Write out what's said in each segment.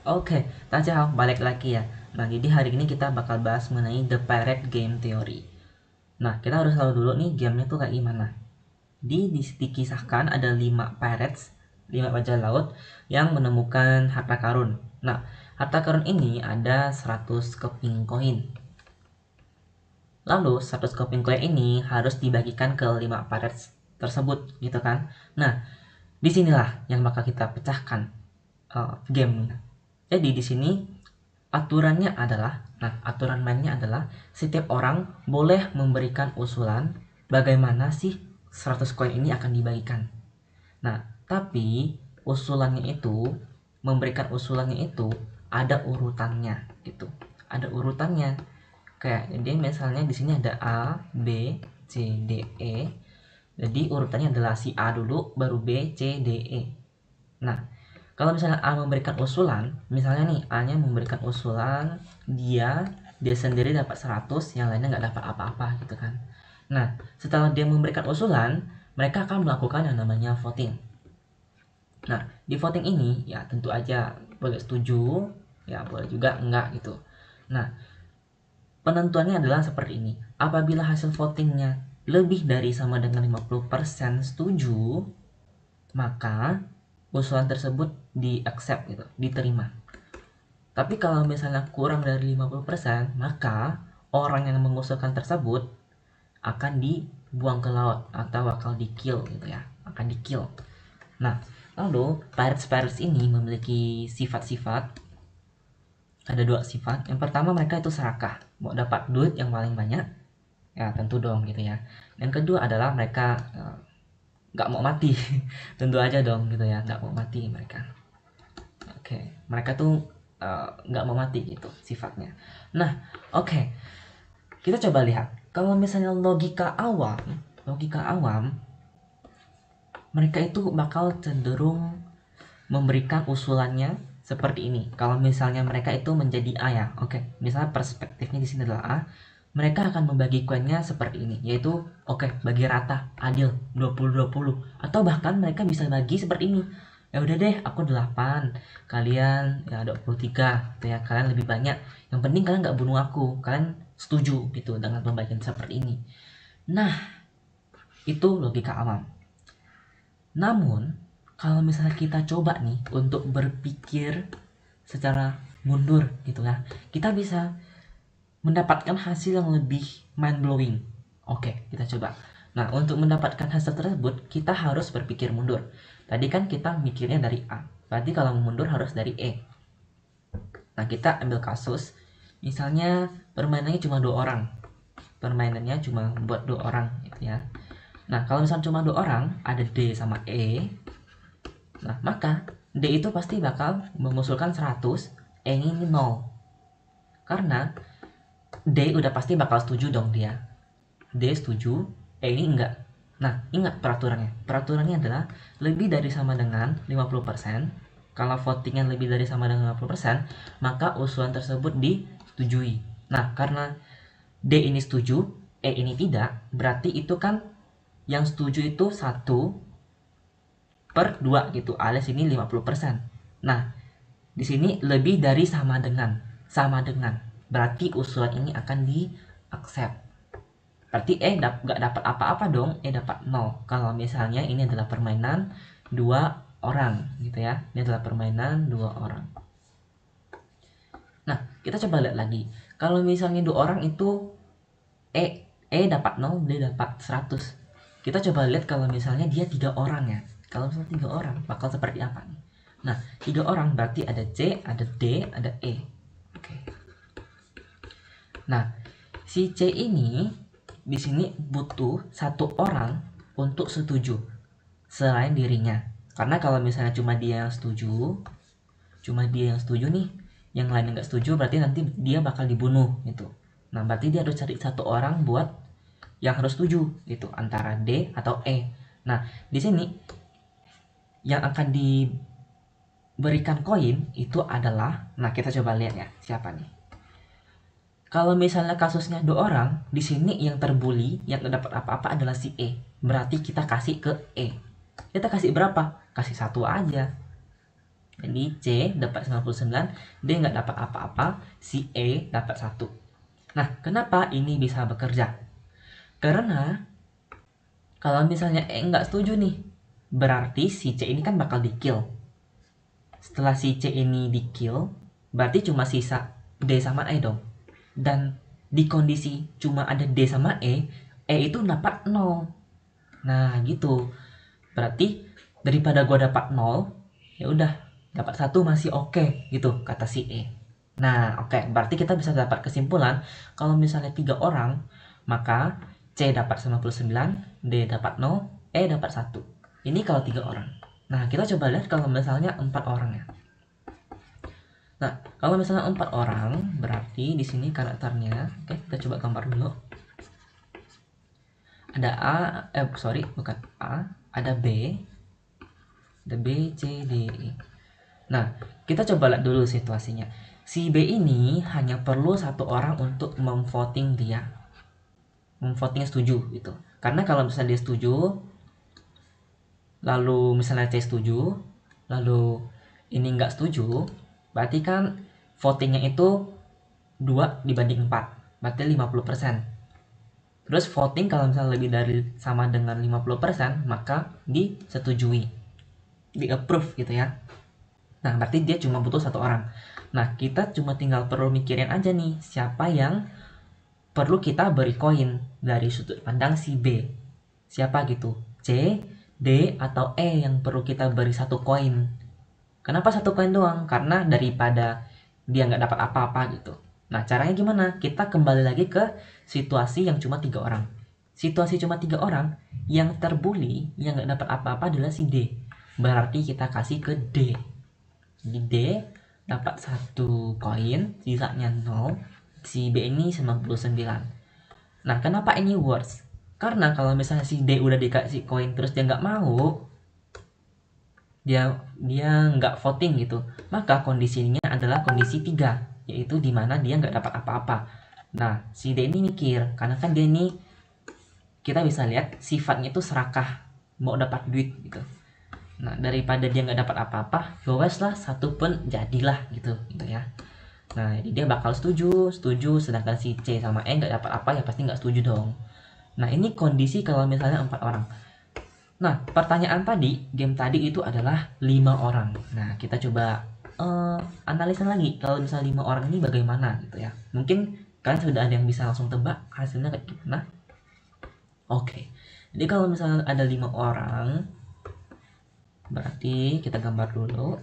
Oke, Tajahal, balik lagi ya. Nah, jadi hari ini kita bakal bahas mengenai The Pirate Game Theory. Nah, kita harus tahu dulu nih gamenya tuh kayak gimana. Dikisahkan ada 5 pirates, 5 bajak laut yang menemukan harta karun. Nah, harta karun ini ada 100 keping koin. Lalu 100 keping koin ini harus dibagikan ke 5 pirates tersebut gitu kan. Nah, disinilah yang bakal kita pecahkan game. Jadi di sini aturannya adalah, aturan mainnya adalah setiap orang boleh memberikan usulan bagaimana sih 100 koin ini akan dibagikan. Nah, tapi memberikan usulannya itu ada urutannya gitu. Ada urutannya. Kayak jadi misalnya di sini ada A, B, C, D, E. Jadi urutannya adalah si A dulu, baru B, C, D, E. Nah, kalau misalnya A memberikan usulan, misalnya nih A-nya memberikan usulan dia sendiri dapat 100, yang lainnya nggak dapat apa-apa gitu kan. Nah, setelah dia memberikan usulan, mereka akan melakukan yang namanya voting. Nah, di voting ini ya tentu aja boleh setuju, ya boleh juga enggak gitu. Nah, penentuannya adalah seperti ini. Apabila hasil votingnya lebih dari sama dengan 50% setuju, maka usulan tersebut di-accept gitu, diterima. Tapi kalau misalnya kurang dari 50%, maka orang yang mengusulkan tersebut akan dibuang ke laut atau bakal di-kill gitu ya, akan di-kill. Nah, lalu pirates ini memiliki sifat-sifat, ada 2 sifat. Yang pertama, mereka itu serakah, mau dapat duit yang paling banyak, ya tentu dong gitu ya. Yang kedua adalah mereka nggak mau mati, tentu aja dong gitu ya, nggak mau mati mereka. Oke, mereka tuh nggak mau mati gitu sifatnya. Nah, oke, kita coba lihat. Kalau misalnya logika awam, mereka itu bakal cenderung memberikan usulannya seperti ini. Kalau misalnya mereka itu menjadi A ya, oke, misalnya perspektifnya di sini adalah A, mereka akan membagi koinnya seperti ini, yaitu bagi rata, adil, 20-20, atau bahkan mereka bisa bagi seperti ini. Ya udah deh, aku 8, kalian ya 23, gitu ya. Kalian lebih banyak. Yang penting kalian nggak bunuh aku. Kalian setuju gitu dengan pembagian seperti ini. Nah, itu logika awam. Namun, kalau misalnya kita coba nih untuk berpikir secara mundur gitu ya, kita bisa mendapatkan hasil yang lebih mind blowing. Oke, kita coba. Nah, untuk mendapatkan hasil tersebut, kita harus berpikir mundur. Tadi kan kita mikirnya dari A. Berarti kalau mundur harus dari E. Nah, kita ambil kasus, misalnya permainannya cuma 2 orang. Permainannya cuma buat 2 orang gitu ya. Nah, kalau misalnya cuma 2 orang, ada D sama E. Nah, maka D itu pasti bakal mengusulkan 100, E ini 0. Karena D udah pasti bakal setuju dong dia. D setuju, E ini enggak. Nah, ingat peraturannya. Peraturannya adalah lebih dari sama dengan 50%. Kalau votingnya lebih dari sama dengan 50%, maka usulan tersebut disetujui. Nah, karena D ini setuju, E ini tidak, berarti itu kan yang setuju itu 1/2 gitu, alias ini 50%. Nah, di sini lebih dari sama dengan. Sama dengan. Berarti usulan ini akan di-accept. Berarti nggak dapat apa-apa dong, dapat 0. Kalau misalnya ini adalah permainan 2 orang gitu ya. Ini adalah permainan 2 orang. Nah, kita coba lihat lagi. Kalau misalnya 2 orang itu dapat 0, D dapat 100. Kita coba lihat kalau misalnya dia 3 orang ya. Kalau misalnya 3 orang, bakal seperti apa nih? Nah, 3 orang berarti ada C, ada D, ada E. Oke. Nah, si C ini di sini butuh 1 orang untuk setuju selain dirinya. Karena kalau misalnya cuma dia yang setuju nih, yang lain nggak setuju, berarti nanti dia bakal dibunuh gitu. Nah, berarti dia harus cari 1 orang buat yang harus setuju gitu, antara D atau E. Nah, di sini yang akan diberikan koin itu adalah, nah kita coba lihat ya, siapa nih. Kalau misalnya kasusnya 2 orang, di sini yang terbully, yang nggak dapat apa-apa adalah si E. Berarti kita kasih ke E. Kita kasih berapa? Kasih 1 aja. Jadi C dapat 99, D nggak dapat apa-apa, si E dapat 1. Nah, kenapa ini bisa bekerja? Karena kalau misalnya E nggak setuju nih, berarti si C ini kan bakal di-kill. Setelah si C ini di-kill, berarti cuma sisa D sama E dong. Dan di kondisi cuma ada D sama E itu dapat 0. Nah, gitu. Berarti daripada gua dapat 0, ya udah, dapat 1 masih oke gitu kata si E. Nah, oke, berarti kita bisa dapat kesimpulan kalau misalnya 3 orang, maka C dapat 99, D dapat 0, E dapat 1. Ini kalau 3 orang. Nah, kita coba lihat kalau misalnya 4 orang ya. Nah, kalau misalnya 4 orang, berarti di sini karakternya, oke, kita coba gambar dulu. Ada bukan A, ada B, C, D, E. Nah, kita coba lihat dulu situasinya. Si B ini hanya perlu 1 orang untuk memvoting dia. Memvoting setuju gitu. Karena kalau misalnya dia setuju, lalu misalnya C setuju, lalu ini nggak setuju, berarti kan votingnya itu 2 dibanding 4, berarti 50%. Terus voting kalau misalnya lebih dari sama dengan 50%, maka disetujui, di approve gitu ya. Nah, berarti dia cuma butuh 1 orang. Nah, kita cuma tinggal perlu mikirin aja nih, siapa yang perlu kita beri koin dari sudut pandang si B. Siapa gitu? C, D, atau E yang perlu kita beri 1 koin. Kenapa 1 koin doang? Karena daripada dia nggak dapat apa-apa gitu. Nah, caranya gimana? Kita kembali lagi ke situasi yang cuma 3 orang. Situasi cuma 3 orang, yang terbully, yang nggak dapat apa-apa adalah si D. Berarti kita kasih ke D. Jadi D dapat 1 koin, sisanya 0. Si B ini 99. Nah, kenapa ini worse? Karena kalau misalnya si D udah dikasih koin terus dia nggak mau, dia nggak voting gitu, maka kondisinya adalah kondisi 3, yaitu dimana dia nggak dapat apa-apa. Nah, si D ini mikir, karena kan dia ini kita bisa lihat sifatnya itu serakah, mau dapat duit gitu. Nah, daripada dia nggak dapat apa-apa, ya wes lah, 1 pun jadilah gitu ya. Nah, jadi dia bakal setuju, sedangkan si C sama E nggak dapat apa, ya pasti nggak setuju dong. Nah, ini kondisi kalau misalnya 4 orang. Nah, pertanyaan tadi, game tadi itu adalah 5 orang. Nah, kita coba analisa lagi, kalau misalnya 5 orang ini bagaimana gitu ya. Mungkin kalian sudah ada yang bisa langsung tebak hasilnya kayak gimana. Oke, jadi kalau misalnya ada 5 orang, berarti kita gambar dulu.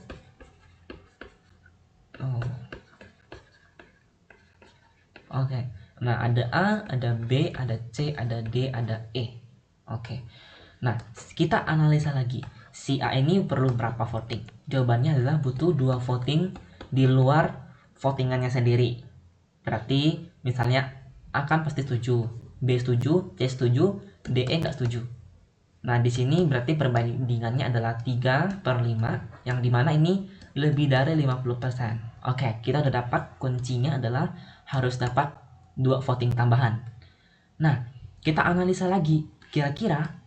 Oke, nah ada A, ada B, ada C, ada D, ada E. Oke, nah kita analisa lagi. Si A ini perlu berapa voting? Jawabannya adalah butuh 2 voting di luar votingannya sendiri. Berarti misalnya A kan pasti setuju, B setuju, C setuju, D, E nggak setuju. Nah, di sini berarti perbandingannya adalah 3/5, yang dimana ini lebih dari 50%. Oke, kita udah dapat kuncinya adalah harus dapat 2 voting tambahan. Nah, kita analisa lagi. Kira-kira,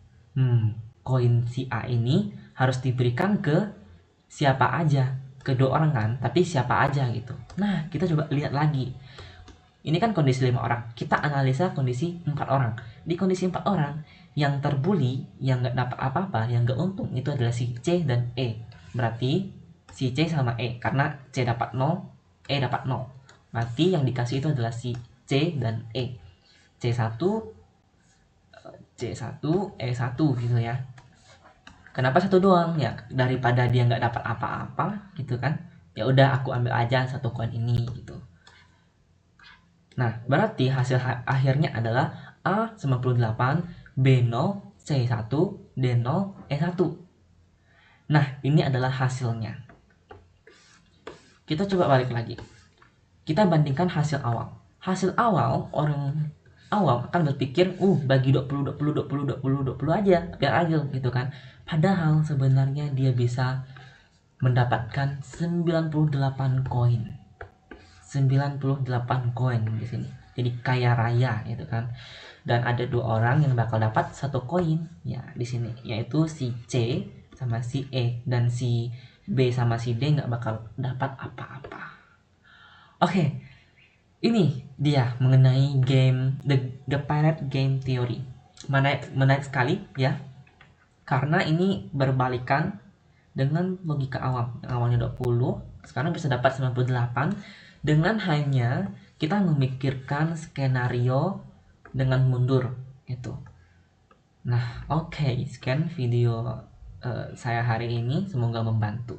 koin si A ini harus diberikan ke siapa aja? Ke 2 orang kan, tapi siapa aja gitu. Nah, kita coba lihat lagi. Ini kan kondisi 5 orang. Kita analisa kondisi 4 orang. Di kondisi 4 orang, yang terbully, yang nggak dapat apa-apa, yang nggak untung, itu adalah si C dan E. Berarti si C sama E. Karena C dapat 0, E dapat 0. Berarti yang dikasih itu adalah si C dan E. C1, E1 gitu ya. Kenapa 1 doang? Ya, daripada dia nggak dapat apa-apa gitu kan. Ya udah, aku ambil aja 1 koin ini gitu. Nah, berarti hasil akhirnya adalah A98, B0, C1, D0, E1. Nah, ini adalah hasilnya. Kita coba balik lagi. Kita bandingkan hasil awal. Hasil awal, orang awam akan berpikir, bagi 20, 20, 20, 20, 20 aja, biar adil gitu kan. Padahal sebenarnya dia bisa mendapatkan 98 koin. 98 koin di sini. Jadi kaya raya gitu kan. Dan ada 2 orang yang bakal dapat 1 koin ya di sini, yaitu si C sama si E, dan si B sama si D nggak bakal dapat apa-apa. Oke, ini dia mengenai game the Pirate Game Theory. Menarik sekali ya, karena ini berbalikan dengan logika awam. Yang awalnya 20, sekarang bisa dapat 98 dengan hanya kita memikirkan skenario dengan mundur gitu. Nah, oke, sekian video saya hari ini, semoga membantu.